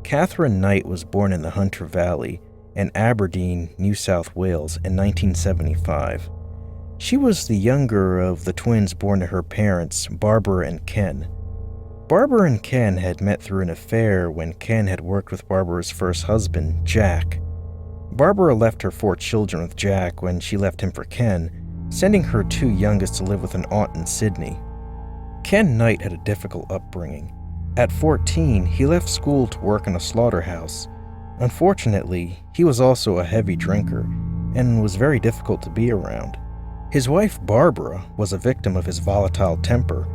Katherine Knight was born in the Hunter Valley in Aberdeen, New South Wales in 1975. She was the younger of the twins born to her parents, Barbara and Ken. Barbara and Ken had met through an affair when Ken had worked with Barbara's first husband, Jack. Barbara left her 4 children with Jack when she left him for Ken, sending her 2 youngest to live with an aunt in Sydney. Ken Knight had a difficult upbringing. At 14, he left school to work in a slaughterhouse. Unfortunately, he was also a heavy drinker and was very difficult to be around. His wife, Barbara, was a victim of his volatile temper,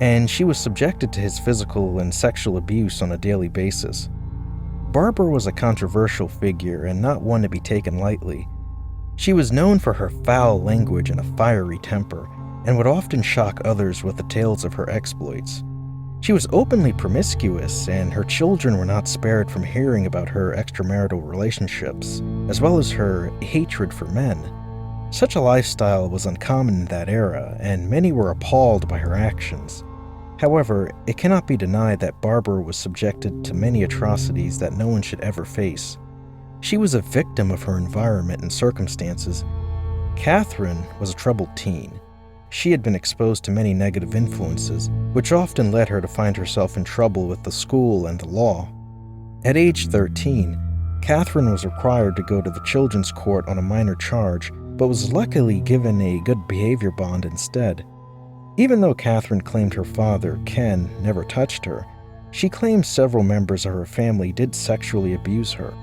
and she was subjected to his physical and sexual abuse on a daily basis. Barbara was a controversial figure and not one to be taken lightly. She was known for her foul language and a fiery temper, and would often shock others with the tales of her exploits. She was openly promiscuous, and her children were not spared from hearing about her extramarital relationships, as well as her hatred for men. Such a lifestyle was uncommon in that era, and many were appalled by her actions. However, it cannot be denied that Barbara was subjected to many atrocities that no one should ever face. She was a victim of her environment and circumstances. Katherine was a troubled teen. She had been exposed to many negative influences, which often led her to find herself in trouble with the school and the law. At age 13, Katherine was required to go to the children's court on a minor charge, but was luckily given a good behavior bond instead. Even though Katherine claimed her father, Ken, never touched her, she claims several members of her family did sexually abuse her.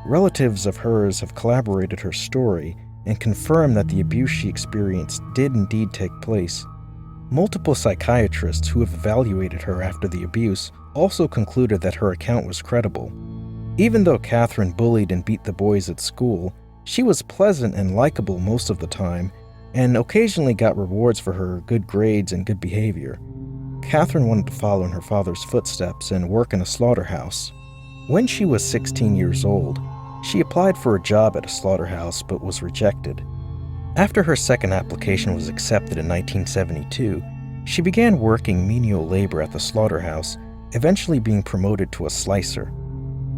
Relatives of hers have corroborated her story and confirmed that the abuse she experienced did indeed take place. Multiple psychiatrists who have evaluated her after the abuse also concluded that her account was credible. Even though Katherine bullied and beat the boys at school, she was pleasant and likable most of the time, and occasionally got rewards for her good grades and good behavior. Katherine wanted to follow in her father's footsteps and work in a slaughterhouse. When she was 16 years old, she applied for a job at a slaughterhouse but was rejected. After her second application was accepted in 1972, she began working menial labor at the slaughterhouse, eventually being promoted to a slicer.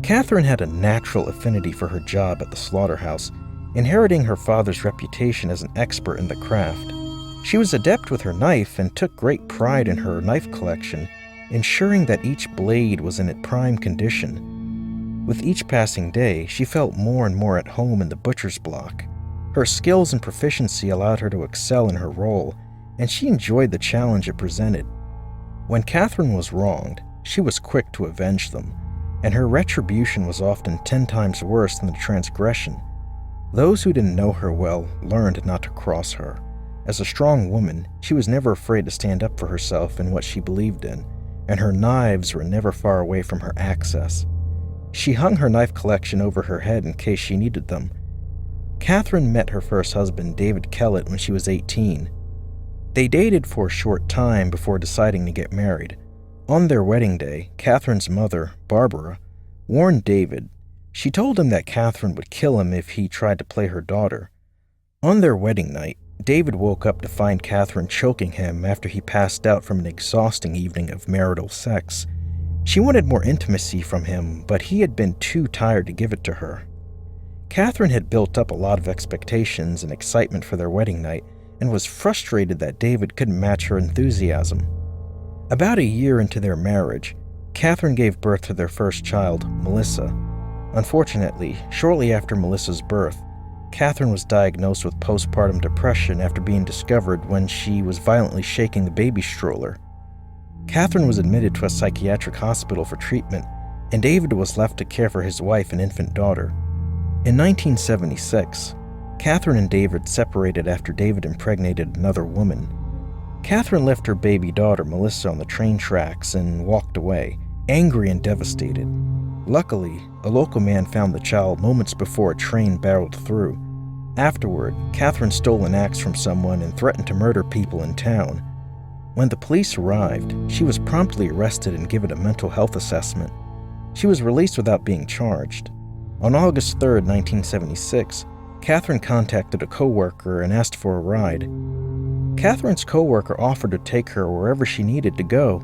Katherine had a natural affinity for her job at the slaughterhouse, inheriting her father's reputation as an expert in the craft. She was adept with her knife and took great pride in her knife collection, ensuring that each blade was in its prime condition. With each passing day, she felt more and more at home in the butcher's block. Her skills and proficiency allowed her to excel in her role, and she enjoyed the challenge it presented. When Katherine was wronged, she was quick to avenge them, and her retribution was often 10 times worse than the transgression. Those who didn't know her well learned not to cross her. As a strong woman, she was never afraid to stand up for herself and what she believed in, and her knives were never far away from her access. She hung her knife collection over her head in case she needed them. Katherine met her first husband, David Kellett, when she was 18. They dated for a short time before deciding to get married. On their wedding day, Katherine's mother, Barbara, warned David. She told him that Katherine would kill him if he tried to play her daughter. On their wedding night, David woke up to find Katherine choking him after he passed out from an exhausting evening of marital sex. She wanted more intimacy from him, but he had been too tired to give it to her. Katherine had built up a lot of expectations and excitement for their wedding night and was frustrated that David couldn't match her enthusiasm. About a year into their marriage, Katherine gave birth to their first child, Melissa. Unfortunately, shortly after Melissa's birth, Katherine was diagnosed with postpartum depression after being discovered when she was violently shaking the baby stroller. Katherine was admitted to a psychiatric hospital for treatment, and David was left to care for his wife and infant daughter. In 1976, Katherine and David separated after David impregnated another woman. Katherine left her baby daughter, Melissa, on the train tracks and walked away, angry and devastated. Luckily, a local man found the child moments before a train barreled through. Afterward, Katherine stole an axe from someone and threatened to murder people in town. When the police arrived, she was promptly arrested and given a mental health assessment. She was released without being charged. On August 3, 1976, Katherine contacted a co-worker and asked for a ride. Katherine's co-worker offered to take her wherever she needed to go.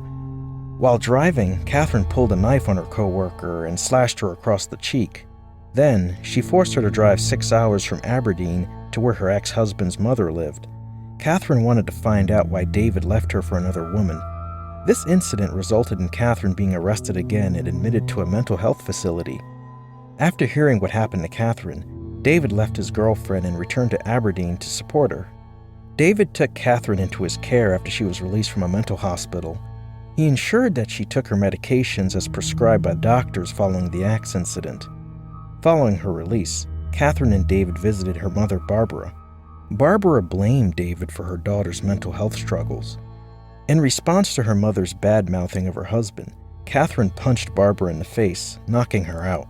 While driving, Katherine pulled a knife on her co-worker and slashed her across the cheek. Then, she forced her to drive 6 hours from Aberdeen to where her ex-husband's mother lived. Katherine wanted to find out why David left her for another woman. This incident resulted in Katherine being arrested again and admitted to a mental health facility. After hearing what happened to Katherine, David left his girlfriend and returned to Aberdeen to support her. David took Katherine into his care after she was released from a mental hospital. He ensured that she took her medications as prescribed by doctors following the axe incident. Following her release, Katherine and David visited her mother, Barbara. Barbara blamed David for her daughter's mental health struggles. In response to her mother's bad-mouthing of her husband, Katherine punched Barbara in the face, knocking her out.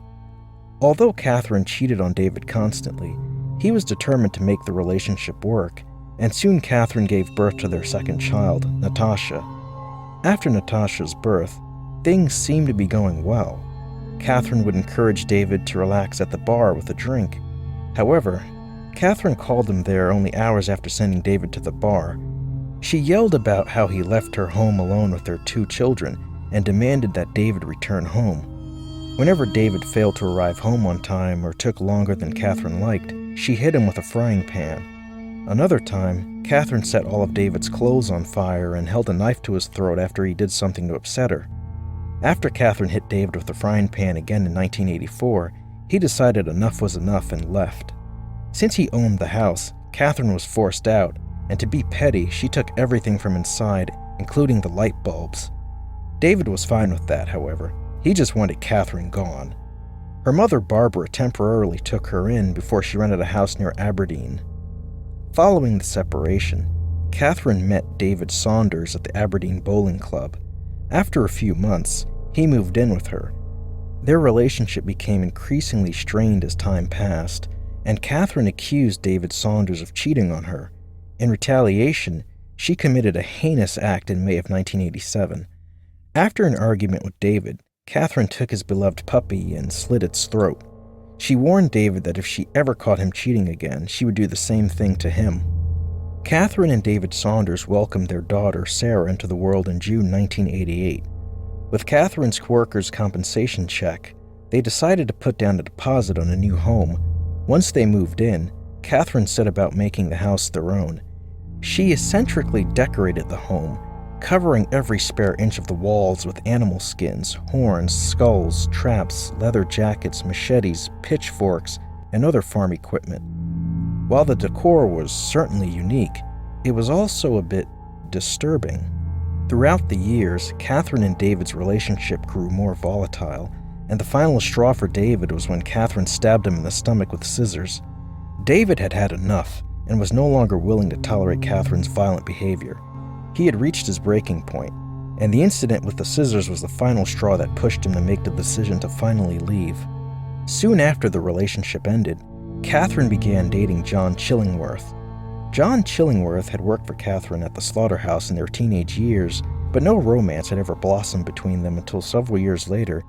Although Katherine cheated on David constantly, he was determined to make the relationship work, and soon Katherine gave birth to their second child, Natasha. After Natasha's birth, things seemed to be going well. Katherine would encourage David to relax at the bar with a drink. However, Katherine called him there only hours after sending David to the bar. She yelled about how he left her home alone with their 2 children and demanded that David return home. Whenever David failed to arrive home on time or took longer than Katherine liked, she hit him with a frying pan. Another time, Katherine set all of David's clothes on fire and held a knife to his throat after he did something to upset her. After Katherine hit David with the frying pan again in 1984, he decided enough was enough and left. Since he owned the house, Katherine was forced out, and to be petty, she took everything from inside, including the light bulbs. David was fine with that, however. He just wanted Katherine gone. Her mother, Barbara, temporarily took her in before she rented a house near Aberdeen. Following the separation, Katherine met David Saunders at the Aberdeen Bowling Club. After a few months, he moved in with her. Their relationship became increasingly strained as time passed, and Katherine accused David Saunders of cheating on her. In retaliation, she committed a heinous act in May of 1987. After an argument with David, Katherine took his beloved puppy and slit its throat. She warned David that if she ever caught him cheating again, she would do the same thing to him. Katherine and David Saunders welcomed their daughter, Sarah, into the world in June 1988. With Katherine's workers' compensation check, they decided to put down a deposit on a new home. Once they moved in, Katherine set about making the house their own. She eccentrically decorated the home, covering every spare inch of the walls with animal skins, horns, skulls, traps, leather jackets, machetes, pitchforks, and other farm equipment. While the decor was certainly unique, it was also a bit disturbing. Throughout the years, Katherine and David's relationship grew more volatile, and the final straw for David was when Katherine stabbed him in the stomach with scissors. David had had enough and was no longer willing to tolerate Katherine's violent behavior. He had reached his breaking point, and the incident with the scissors was the final straw that pushed him to make the decision to finally leave. Soon after the relationship ended, Katherine began dating John Chillingworth. John Chillingworth had worked for Katherine at the slaughterhouse in their teenage years, but no romance had ever blossomed between them until several years later.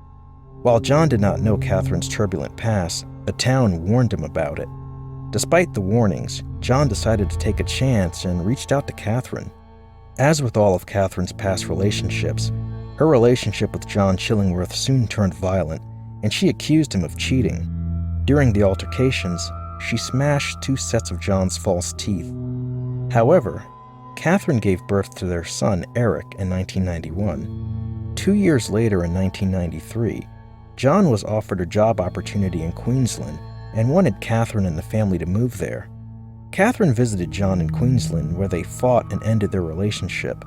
While John did not know Katherine's turbulent past, the town warned him about it. Despite the warnings, John decided to take a chance and reached out to Katherine. As with all of Katherine's past relationships, her relationship with John Chillingworth soon turned violent, and she accused him of cheating. During the altercations, she smashed 2 sets of John's false teeth. However, Katherine gave birth to their son, Eric, in 1991. 2 years later, in 1993, John was offered a job opportunity in Queensland and wanted Katherine and the family to move there. Katherine visited John in Queensland, where they fought and ended their relationship.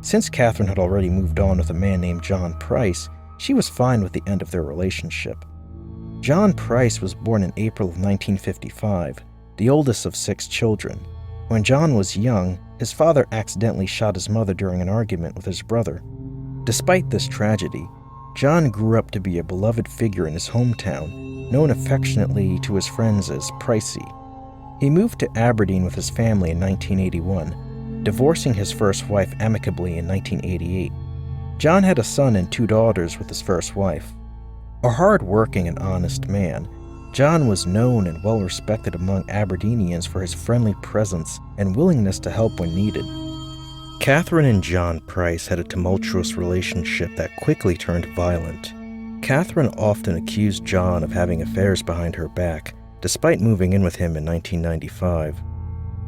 Since Katherine had already moved on with a man named John Price, she was fine with the end of their relationship. John Price was born in April of 1955, the oldest of 6 children. When John was young, his father accidentally shot his mother during an argument with his brother. Despite this tragedy, John grew up to be a beloved figure in his hometown, known affectionately to his friends as Pricey. He moved to Aberdeen with his family in 1981, divorcing his first wife amicably in 1988. John had a son and 2 daughters with his first wife. A hard-working and honest man, John was known and well-respected among Aberdeenians for his friendly presence and willingness to help when needed. Katherine and John Price had a tumultuous relationship that quickly turned violent. Katherine often accused John of having affairs behind her back, despite moving in with him in 1995.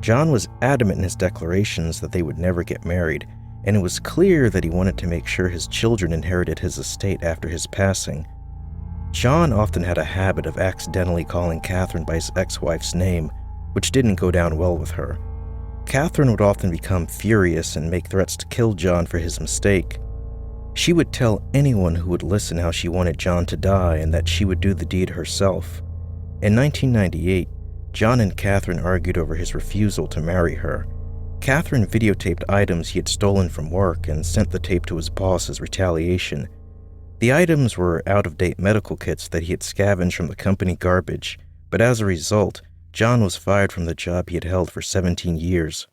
John was adamant in his declarations that they would never get married, and it was clear that he wanted to make sure his children inherited his estate after his passing. John often had a habit of accidentally calling Katherine by his ex-wife's name, which didn't go down well with her. Katherine would often become furious and make threats to kill John for his mistake. She would tell anyone who would listen how she wanted John to die and that she would do the deed herself. In 1998, John and Katherine argued over his refusal to marry her. Katherine videotaped items he had stolen from work and sent the tape to his boss as retaliation. The items were out-of-date medical kits that he had scavenged from the company garbage, but as a result, John was fired from the job he had held for 17 years.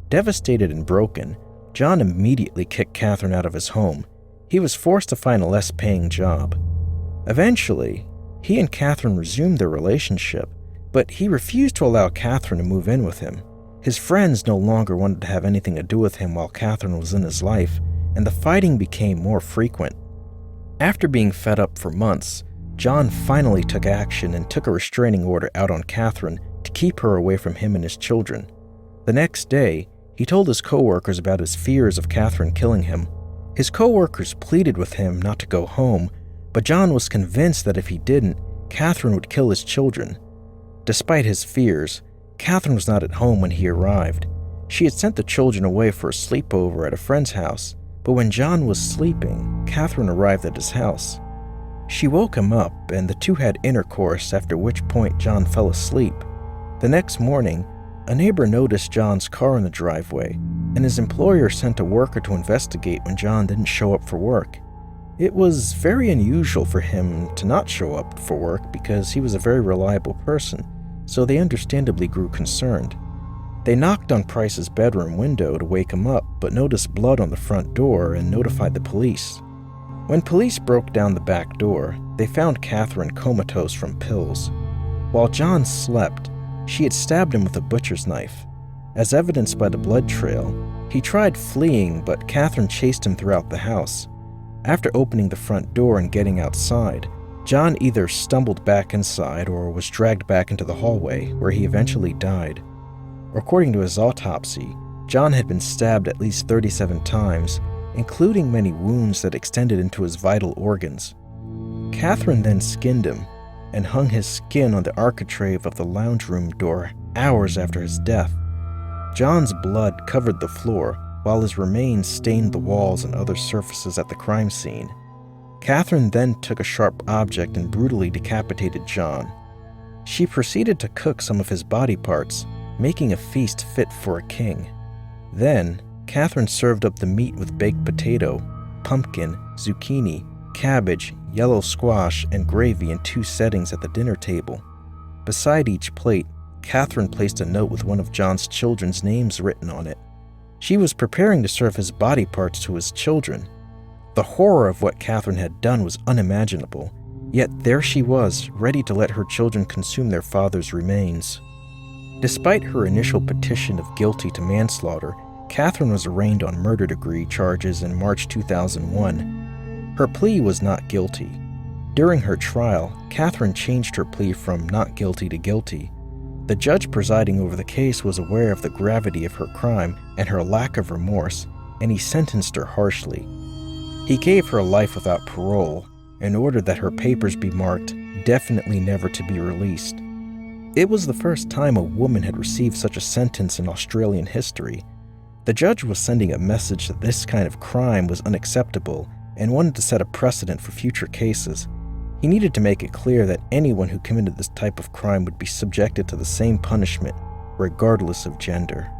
Devastated and broken, John immediately kicked Katherine out of his home. He was forced to find a less-paying job. Eventually, he and Katherine resumed their relationship, but he refused to allow Katherine to move in with him. His friends no longer wanted to have anything to do with him while Katherine was in his life, and the fighting became more frequent. After being fed up for months, John finally took action and took a restraining order out on Katherine to keep her away from him and his children. The next day, he told his co-workers about his fears of Katherine killing him. His co-workers pleaded with him not to go home, but John was convinced that if he didn't, Katherine would kill his children. Despite his fears, Katherine was not at home when he arrived. She had sent the children away for a sleepover at a friend's house, but when John was sleeping, Katherine arrived at his house. She woke him up, and the two had intercourse, after which point John fell asleep. The next morning, a neighbor noticed John's car in the driveway, and his employer sent a worker to investigate when John didn't show up for work. It was very unusual for him to not show up for work because he was a very reliable person, so they understandably grew concerned. They knocked on Price's bedroom window to wake him up, but noticed blood on the front door and notified the police. When police broke down the back door, they found Katherine comatose from pills. While John slept, she had stabbed him with a butcher's knife. As evidenced by the blood trail, he tried fleeing, but Katherine chased him throughout the house. After opening the front door and getting outside, John either stumbled back inside or was dragged back into the hallway, where he eventually died. According to his autopsy, John had been stabbed at least 37 times, including many wounds that extended into his vital organs. Katherine then skinned him and hung his skin on the architrave of the lounge room door hours after his death. John's blood covered the floor, while his remains stained the walls and other surfaces at the crime scene. Katherine then took a sharp object and brutally decapitated John. She proceeded to cook some of his body parts, making a feast fit for a king. Then, Katherine served up the meat with baked potato, pumpkin, zucchini, cabbage, yellow squash, and gravy in 2 settings at the dinner table. Beside each plate, Katherine placed a note with one of John's children's names written on it. She was preparing to serve his body parts to his children. The horror of what Katherine had done was unimaginable, yet there she was, ready to let her children consume their father's remains. Despite her initial petition of guilty to manslaughter, Katherine was arraigned on murder-degree charges in March 2001. Her plea was not guilty. During her trial, Katherine changed her plea from not guilty to guilty. The judge presiding over the case was aware of the gravity of her crime and her lack of remorse, and he sentenced her harshly. He gave her life without parole and ordered that her papers be marked "definitely never to be released." It was the first time a woman had received such a sentence in Australian history. The judge was sending a message that this kind of crime was unacceptable and wanted to set a precedent for future cases. He needed to make it clear that anyone who committed this type of crime would be subjected to the same punishment, regardless of gender.